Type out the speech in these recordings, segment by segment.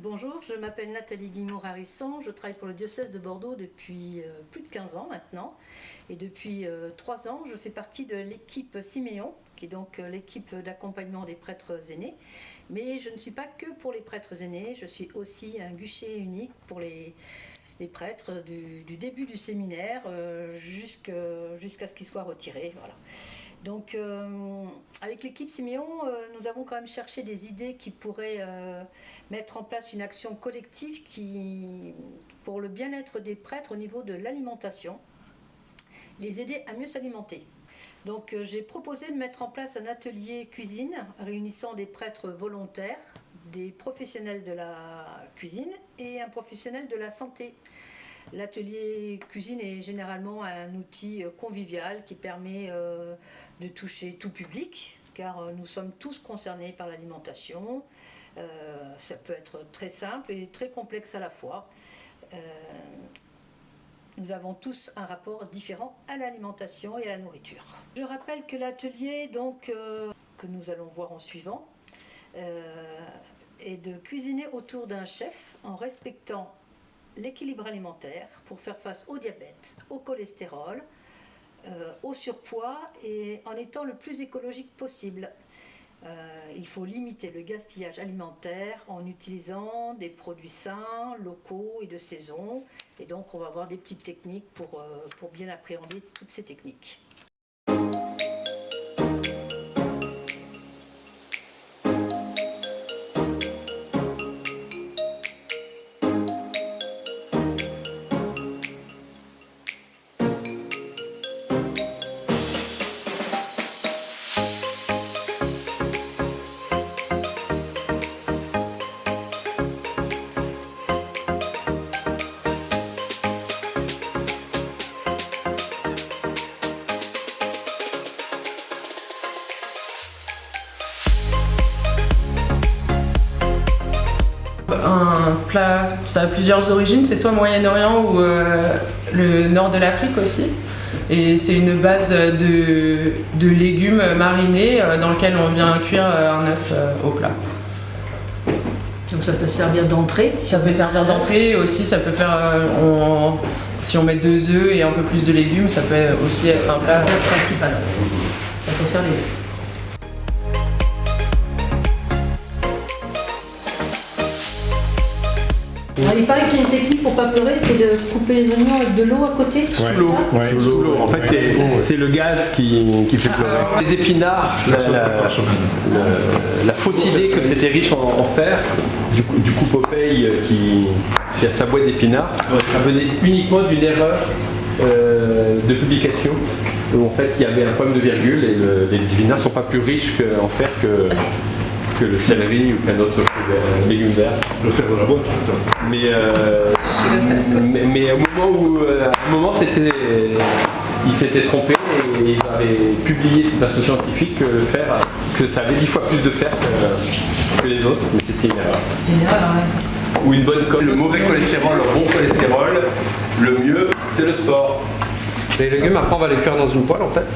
Bonjour, je m'appelle Nathalie Guimont-Rarisson, je travaille pour le diocèse de Bordeaux depuis plus de 15 ans maintenant. Et depuis 3 ans, je fais partie de l'équipe Siméon, qui est donc l'équipe d'accompagnement des prêtres aînés. Mais je ne suis pas que pour les prêtres aînés, je suis aussi un guichet unique pour les prêtres du début du séminaire jusqu'à ce qu'ils soient retirés. Voilà. Donc avec l'équipe Siméon, nous avons quand même cherché des idées qui pourraient mettre en place une action collective pour le bien-être des prêtres au niveau de l'alimentation, les aider à mieux s'alimenter. Donc j'ai proposé de mettre en place un atelier cuisine réunissant des prêtres volontaires, des professionnels de la cuisine et un professionnel de la santé. L'atelier cuisine est généralement un outil convivial qui permet de toucher tout public, car nous sommes tous concernés par l'alimentation. Ça peut être très simple et très complexe à la fois. Nous avons tous un rapport différent à l'alimentation et à la nourriture. Je rappelle que l'atelier, que nous allons voir en suivant, est de cuisiner autour d'un chef en respectant l'équilibre alimentaire pour faire face au diabète, au cholestérol, au surpoids et en étant le plus écologique possible. Il faut limiter le gaspillage alimentaire en utilisant des produits sains, locaux et de saison. Et donc on va avoir des petites techniques pour bien appréhender toutes ces techniques. Un plat, ça a plusieurs origines, c'est soit Moyen-Orient ou le nord de l'Afrique aussi. Et c'est une base de légumes marinés dans lequel on vient cuire un œuf au plat. Donc ça peut servir d'entrée. Ça peut servir d'entrée aussi, ça peut faire, si on met 2 œufs et un peu plus de légumes, ça peut aussi être un plat principal. Ça peut faire les deux. Il paraît qu'il y a une technique pour pas pleurer, c'est de couper les oignons avec de l'eau à côté. Sous l'eau. Ouais, sous l'eau. En fait, c'est le gaz qui fait pleurer. Les épinards, la fausse idée que c'était riche en fer, du coup Popeye qui a sa boîte d'épinards, ça venait uniquement d'une erreur de publication où en fait il y avait un problème de virgule et les épinards ne sont pas plus riches en fer que le céleri ou qu'un autre légume vert. Le fer de la boîte, mais au moment ils s'étaient trompés et ils avaient publié cette association scientifique que ça avait 10 fois plus de fer que les autres, mais c'était une erreur. Ou une bonne colle. Le mauvais cholestérol, le bon cholestérol, le mieux c'est le sport. Les légumes, après on va les cuire dans une poêle en fait.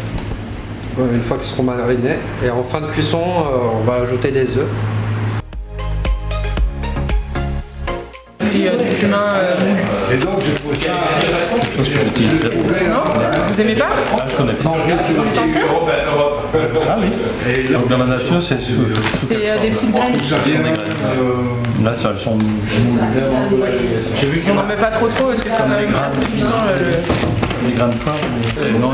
Une fois qu'ils seront marinés. Et en fin de cuisson, on va ajouter des œufs. Puis du cumin. Et donc j'ai trouvé ça. Non, vous aimez pas? Je connais pas. Ah oui. Donc dans la nature, c'est C'est des petites graines. là, elles sont On n'en met pas trop parce que ça va être assez puissant. des grains de poivre. Non,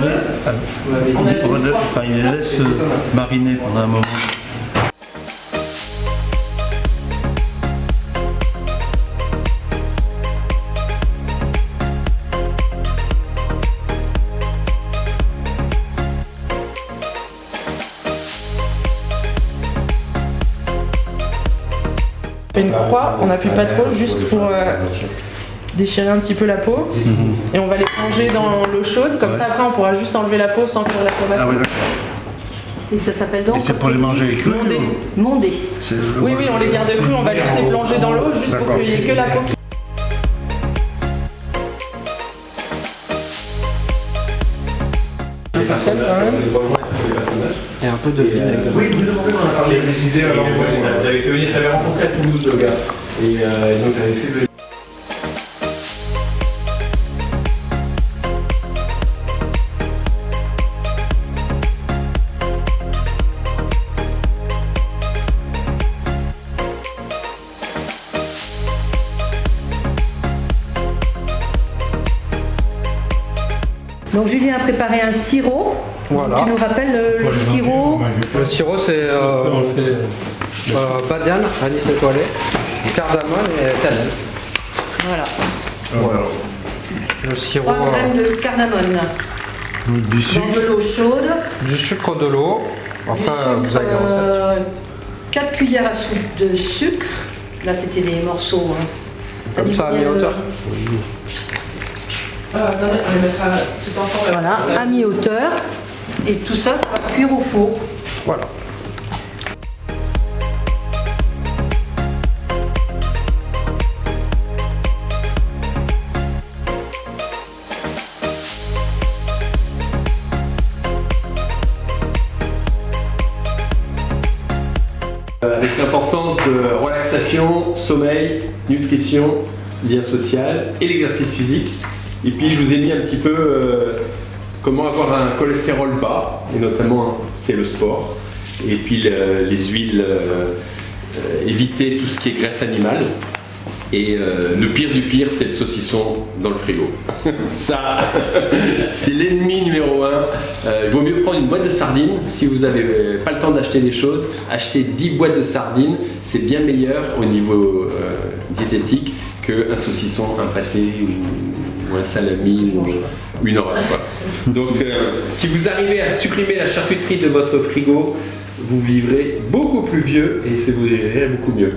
ils les laissent mariner pendant un moment. Une croix, on n'appuie pas trop, juste pour déchirer un petit peu la peau. Et on va les plonger dans l'eau chaude, comme ça après on pourra juste enlever la peau sans cuire la tomate. Ah oui, d'accord. Et ça s'appelle donc? Et c'est pour les manger crus? Mondé. Oui, on les garde crus, on va juste les plonger dans l'eau, juste pour qu'il n'y ait que la peau qui... Quand même. Et un peu de vinaigre. Oui, vous demandez qu'on a parlé des idées alors. J'avais rencontré à Toulouse le gars. Et donc j'avais fait venir. Donc Julien a préparé un sirop. Voilà. Tu nous rappelles le sirop? Le sirop, c'est badiane, anis étoilé, cardamome et cannelle. Voilà. Voilà. Le sirop, 3 grammes de cardamome. Du sucre. Dans de l'eau chaude. du sucre, de l'eau. Après, vous avez la recette. 4 cuillères à soupe de sucre. Là, c'était des morceaux. Hein. Comme ça, à mi-hauteur. Attendez, on les mettra tout ensemble. Voilà, à mi-hauteur. Et tout ça, ça va cuire au four. Voilà. Avec l'importance de relaxation, sommeil, nutrition, lien social et l'exercice physique. Et puis je vous ai mis un petit peu comment avoir un cholestérol bas, et notamment c'est le sport. Et puis les huiles, éviter tout ce qui est graisse animale. Et le pire du pire, c'est le saucisson dans le frigo. Ça, c'est l'ennemi numéro 1. Il vaut mieux prendre une boîte de sardines. Si vous n'avez pas le temps d'acheter des choses, achetez 10 boîtes de sardines. C'est bien meilleur au niveau diététique qu'un saucisson, un pâté ou un salami ou une horreur. Quoi. Donc, si vous arrivez à supprimer la charcuterie de votre frigo, vous vivrez beaucoup plus vieux et vous vivrez beaucoup mieux.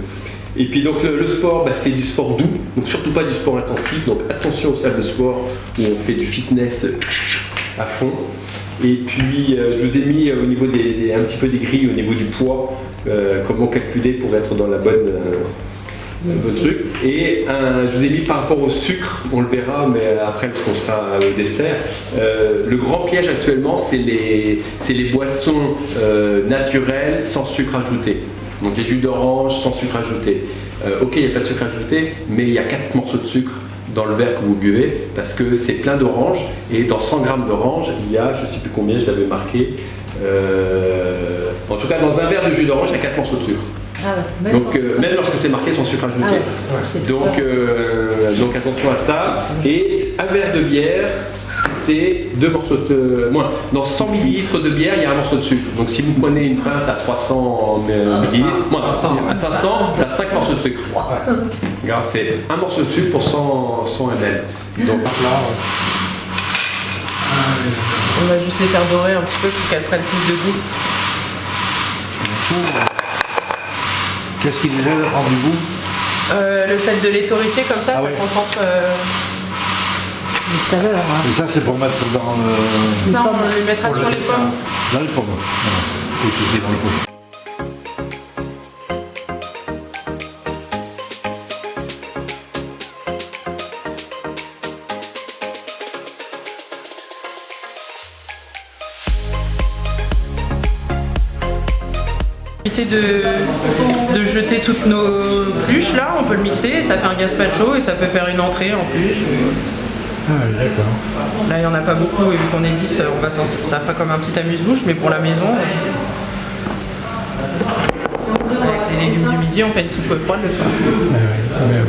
Et puis donc le sport, c'est du sport doux, donc surtout pas du sport intensif, donc attention aux salles de sport où on fait du fitness à fond. Et puis je vous ai mis au niveau un petit peu des grilles, au niveau du poids, comment calculer pour être dans la bonne truc. Et je vous ai mis par rapport au sucre, on le verra, mais après lorsqu'on sera au dessert, le grand piège actuellement c'est les boissons naturelles sans sucre ajouté. Donc les jus d'orange sans sucre ajouté. Ok, il n'y a pas de sucre ajouté, mais il y a 4 morceaux de sucre dans le verre que vous buvez parce que c'est plein d'orange et dans 100 grammes d'orange, il y a, je ne sais plus combien, je l'avais marqué, en tout cas dans un verre de jus d'orange, il y a 4 morceaux de sucre. Ah ouais, Donc même lorsque c'est marqué sans sucre ajouté. Donc attention à ça. Et un verre de bière, c'est 2 morceaux de moins. Dans 100 ml de bière, il y a un morceau de sucre. Donc si vous prenez une pinte à 300 ml, à 500, tu as 5 morceaux de sucre. Regarde, c'est un morceau de sucre pour 100 ml. Donc On va juste les faire dorer un petit peu pour qu'elles prennent plus de goût. Qu'est-ce qui nous aide à prendre du goût? Le fait de les torréfier comme ça, Ah ça ouais. concentre. Les saveurs. Hein. Et ça, c'est pour mettre dans le. Ça, on le mettra sur les pommes. Dans les pommes. Voilà. Et c'était dans les pommes. Éviter de jeter toutes nos pluches là, on peut le mixer, ça fait un gazpacho et ça peut faire une entrée en plus. Ah, d'accord. Là il n'y en a pas beaucoup et vu qu'on est 10, ça fera comme un petit amuse-bouche, mais pour la maison, avec les légumes du midi, on fait une soupe froide le soir. Ouais.